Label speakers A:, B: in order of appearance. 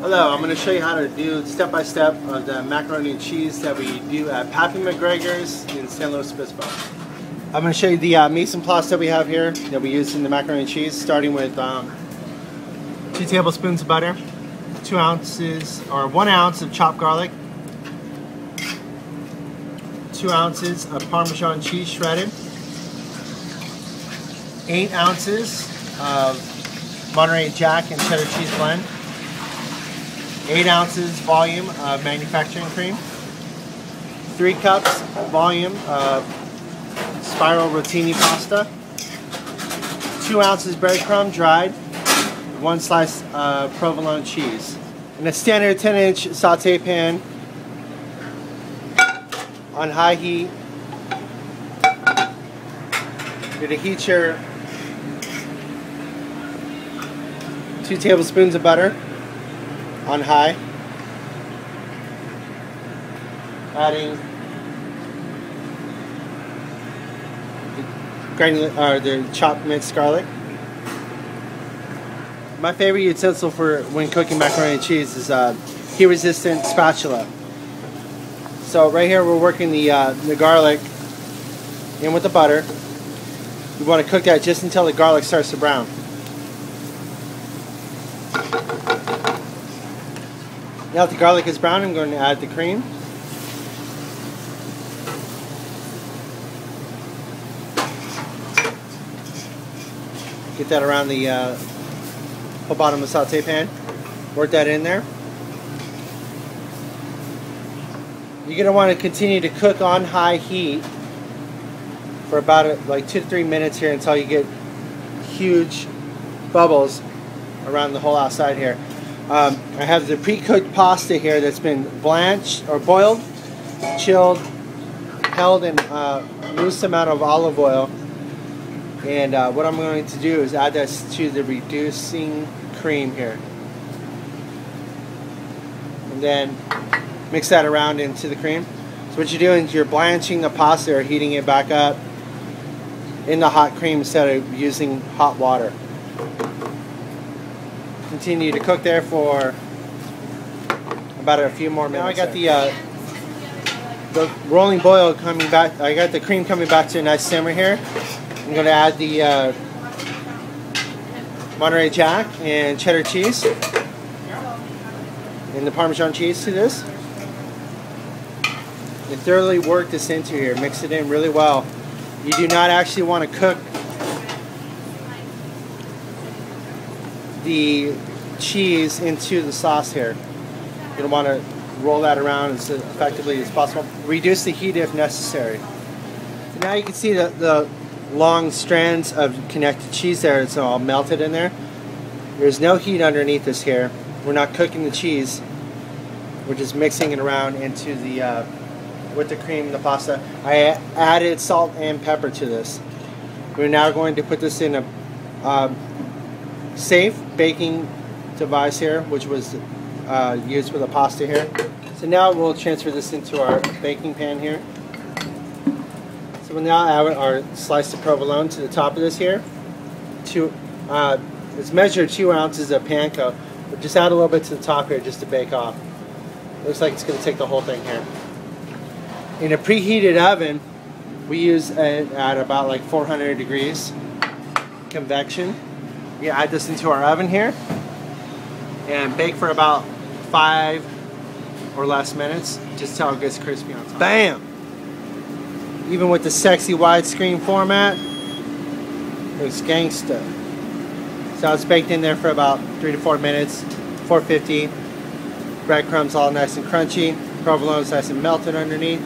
A: Hello, I'm going to show you how to do step-by-step of the macaroni and cheese that we do at Pappy McGregor's in San Luis Obispo. I'm going to show you the mise en place that we have here that we use in the macaroni and cheese, starting with 2 tablespoons of butter, 2 ounces or 1 ounce of chopped garlic, 2 ounces of Parmesan cheese shredded, 8 ounces of Monterey Jack and cheddar cheese blend, 8 ounces volume of manufacturing cream, 3 cups volume of spiral rotini pasta, 2 ounces breadcrumb dried, 1 slice of provolone cheese. In a standard 10-inch saute pan on high heat, you're going to heat your 2 tablespoons of butter on high, adding the chopped minced garlic. My favorite utensil for when cooking macaroni and cheese is heat-resistant spatula. So right here we're working the garlic in with the butter. You want to cook that just until the garlic starts to brown. Now that the garlic is brown, I'm going to add the cream. Get that around the whole bottom of the saute pan. Work that in there. You're going to want to continue to cook on high heat for about like 2 to 3 minutes here until you get huge bubbles around the whole outside here. I have the pre-cooked pasta here that's been blanched or boiled, chilled, held in a loose amount of olive oil. And what I'm going to do is add this to the reducing cream here. And then mix that around into the cream. So what you're doing is you're blanching the pasta or heating it back up in the hot cream instead of using hot water. Continue to cook there for about a few more minutes. Now I got the rolling boil coming back. I got the cream coming back to a nice simmer here. I'm going to add the Monterey Jack and cheddar cheese and the Parmesan cheese to this. And thoroughly work this into here. Mix it in really well. You do not actually want to cook the cheese into the sauce here. You're going to want to roll that around as effectively as possible. Reduce the heat if necessary. So now you can see the long strands of connected cheese there. It's all melted in there. There's no heat underneath this here. We're not cooking the cheese. We're just mixing it around into the with the cream and the pasta. I added salt and pepper to this. We're now going to put this in a safe baking device here, which was used for the pasta here. So now we'll transfer this into our baking pan here. So we'll now add our slice of provolone to the top of this here. It's measured 2 ounces of panko, but just add a little bit to the top here just to bake off. Looks like it's going to take the whole thing here. In a preheated oven, we use it at about like 400 degrees convection. We add this into our oven here and bake for about 5 or less minutes, just till it gets crispy on top. Bam! Even with the sexy widescreen format, it's gangsta. So it's baked in there for about 3 to 4 minutes, 450. Breadcrumbs all nice and crunchy. Provolone's nice and melted underneath.